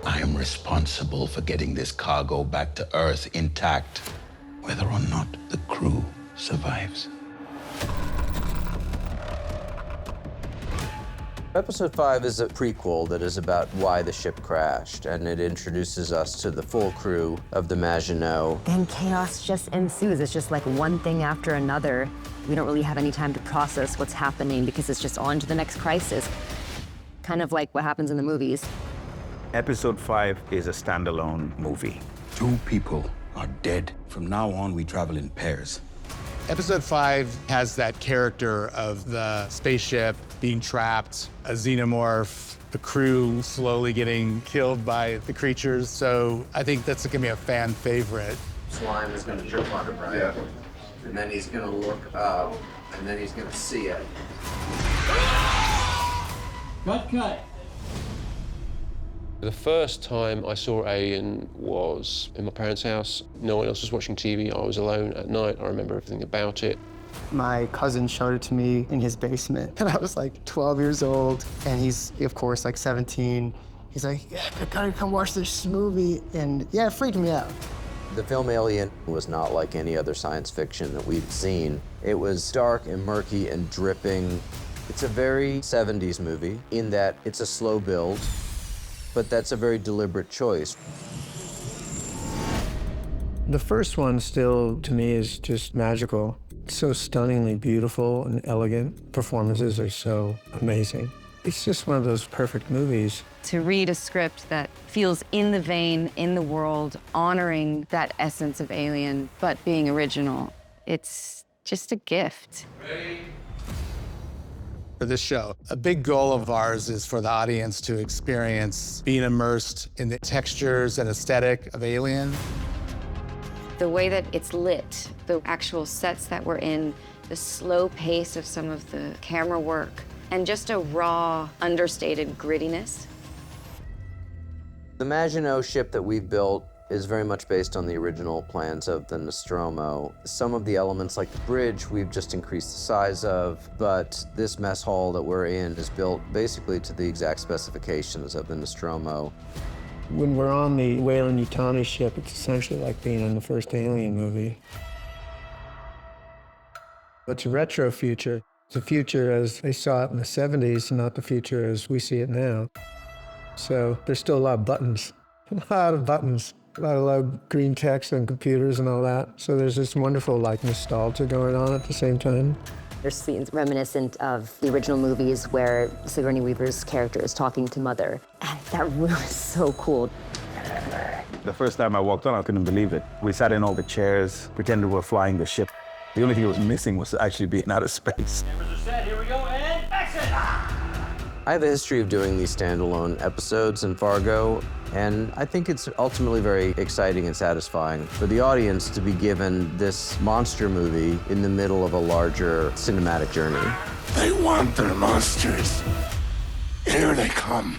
I am responsible for getting this cargo back to Earth intact, whether or not the crew survives. Episode 5 is a prequel that is about why the ship crashed, and it introduces us to the full crew of the Maginot. Then chaos just ensues. It's just like one thing after another. We don't really have any time to process what's happening because it's just on to the next crisis. Kind of like what happens in the movies. Episode 5 is a standalone movie. 2 people are dead. From now on, we travel in pairs. Episode 5 has that character of the spaceship being trapped, a xenomorph, the crew slowly getting killed by the creatures. So I think that's gonna be a fan favorite. Slime is gonna jump on him, right? Yeah. And then he's gonna look up, and then he's gonna see it. Cut. The first time I saw Alien was in my parents' house. No one else was watching TV. I was alone at night. I remember everything about it. My cousin showed it to me in his basement, and I was like 12 years old, and he's, of course, like 17. He's like, yeah, I gotta come watch this movie, and yeah, it freaked me out. The film Alien was not like any other science fiction that we've seen. It was dark and murky and dripping. It's a very 70s movie in that it's a slow build, but that's a very deliberate choice. The first one still, to me, is just magical. It's so stunningly beautiful and elegant. Performances are so amazing. It's just one of those perfect movies. To read a script that feels in the vein, in the world, honoring that essence of Alien, but being original, it's just a gift. For this show, a big goal of ours is for the audience to experience being immersed in the textures and aesthetic of Alien. The way that it's lit, the actual sets that we're in, the slow pace of some of the camera work, and just a raw, understated grittiness. The Maginot ship that we've built is very much based on the original plans of the Nostromo. Some of the elements, like the bridge, we've just increased the size of, but this mess hall that we're in is built basically to the exact specifications of the Nostromo. When we're on the Weyland-Yutani ship, it's essentially like being in the first Alien movie. It's a retro future. It's a future as they saw it in the 70s, not the future as we see it now. So there's still a lot of buttons, a lot of green text on computers and all that. So there's this wonderful like nostalgia going on at the same time. There's scenes reminiscent of the original movies where Sigourney Weaver's character is talking to Mother. And that room is so cool. The first time I walked on, I couldn't believe it. We sat in all the chairs, pretended we were flying the ship. The only thing that was missing was actually being out of space. Cameras are set, here we go, and action! I have a history of doing these standalone episodes in Fargo, and I think it's ultimately very exciting and satisfying for the audience to be given this monster movie in the middle of a larger cinematic journey. They want their monsters. Here they come.